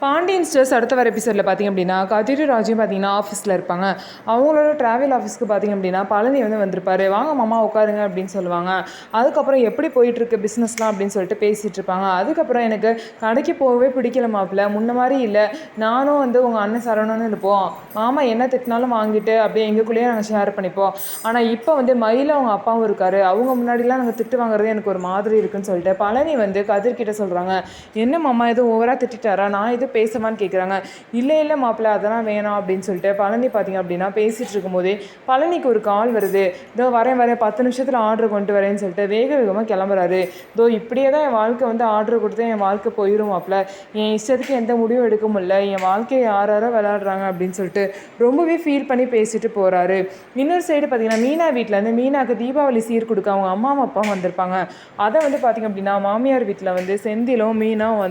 Pandian stores அடுத்த வர எபிசோடில் பார்த்திங்க அப்படின்னா கதிர் ராஜும் பார்த்திங்கன்னா ஆஃபீஸில் இருப்பாங்க. அவங்களோட ட்ராவல் ஆஃபீஸ்க்கு பார்த்திங்க அப்படின்னா பழனி வந்திருப்பார். வாங்க மாமா உட்காருங்க அப்படின்னு சொல்லுவாங்க. அதுக்கப்புறம் எப்படி போயிட்டுருக்கு பிஸ்னஸ்லாம் அப்படின்னு சொல்லிட்டு பேசிகிட்டு இருப்பாங்க. அதுக்கப்புறம் எனக்கு கடைக்கு போகவே பிடிக்கல மாப்பிள்ள, முன்ன மாதிரி இல்லை. நானும் உங்கள் அண்ணன் சரவணன்னு இருப்போம். மாமா என்ன திட்டினாலும் வாங்கிட்டு அப்படியே எங்களுக்குள்ளேயே நாங்கள் ஷேர் பண்ணிப்போம். ஆனால் இப்போ மயில அவங்க அப்பாவும் இருக்காரு. அவங்க முன்னாடிலாம் நாங்கள் திட்டு வாங்குறது எனக்கு ஒரு மாதிரி இருக்குன்னு சொல்லிட்டு பழனி கதிர்கிட்ட சொல்கிறாங்க. என்ன மாமா எதுவும் ஓவராக திட்டாரா, நான் எதுவும் பேசவான்னு கேட்குறாங்க. இல்லை இல்லை மாப்பிள்ள அதெல்லாம் வேணாம் அப்படின்னு சொல்லிட்டு பழனி பார்த்திங்க அப்படின்னா பேசிகிட்டு இருக்கும்போதே பழனிக்கு ஒரு கால் வருது. இதோ வரேன் 10 நிமிஷத்தில் ஆர்டர் கொண்டு வரேன்னு சொல்லிட்டு வேக வேகமாக கிளம்புறாரு. இதோ இப்படியே தான் என் வாழ்க்கை ஆர்டர் கொடுத்து என் வாழ்க்கை போயிடும் மாப்பிள்ள, என் இஷ்டத்துக்கு எந்த முடிவும் எடுக்க முடியல, என் வாழ்க்கையை யாரோ விளையாடுறாங்க அப்படின்னு சொல்லிட்டு ரொம்பவே ஃபீல் பண்ணி பேசிட்டு போகிறாரு. இன்னொரு சைடு பார்த்திங்கன்னா மீனா வீட்டிலேருந்து மீனாக்கு தீபாவளி சீர் கொடுக்க அவங்க அம்மாவும் அப்பாவும் வந்திருப்பாங்க. அதை பார்த்திங்க அப்படின்னா மாமியார் வீட்டில் செந்திலும் மீனாவும்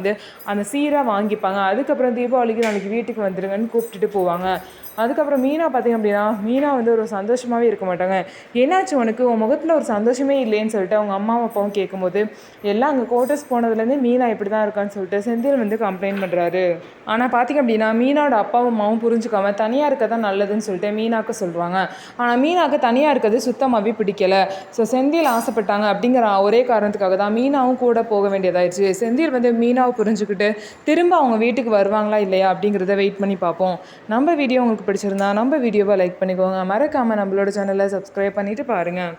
அந்த சீராக வாங்கிப்பாங்க. அதுக்கப்புறம் தீபாவளிக்கு நாளைக்கு வீட்டுக்கு வந்துடுங்கன்னு கூப்பிட்டுட்டு போவாங்க. அதுக்கப்புறம் மீனா பார்த்திங்க அப்படின்னா மீனா ஒரு சந்தோஷமாகவே இருக்க மாட்டாங்க. என்னாச்சு உனக்கு, உன் முகத்தில் ஒரு சந்தோஷமே இல்லைன்னு சொல்லிட்டு அவங்க அம்மாவும் அப்பாவும் கேட்கும்போது எல்லாம் அங்கே கோட்டர்ஸ் போனதுலேருந்து மீனா இப்படி தான் இருக்கான்னு சொல்லிட்டு செந்தில் கம்ப்ளைண்ட் பண்ணுறாரு. ஆனால் பார்த்திங்க அப்படின்னா மீனாவோட அப்பாவும் அம்மாவும் புரிஞ்சுக்காம தனியாக இருக்க தான் நல்லதுன்னு சொல்லிட்டு மீனாவுக்கு சொல்கிறாங்க. ஆனால் மீனாவுக்கு தனியாக இருக்கிறது சுத்தமாகவே பிடிக்கலை. ஸோ செந்தில் ஆசைப்பட்டாங்க அப்படிங்கிற ஒரே காரணத்துக்காக தான் மீனாவும் கூட போக வேண்டியதாயிடுச்சு. செந்தில் மீனாவை புரிஞ்சுக்கிட்டு திரும்ப அவங்க வீட்டுக்கு வருவாங்களா இல்லையா அப்படிங்கிறத வெயிட் பண்ணி பார்ப்போம். நம்ம வீடியோ உங்களுக்கு பிடிச்சிருந்தா நம்ம வீடியோவை லைக் பண்ணிக்கோங்க. மறக்காமல் நம்மளோட சேனலை சப்ஸ்கிரைப் பண்ணிவிட்டு பாருங்கள்.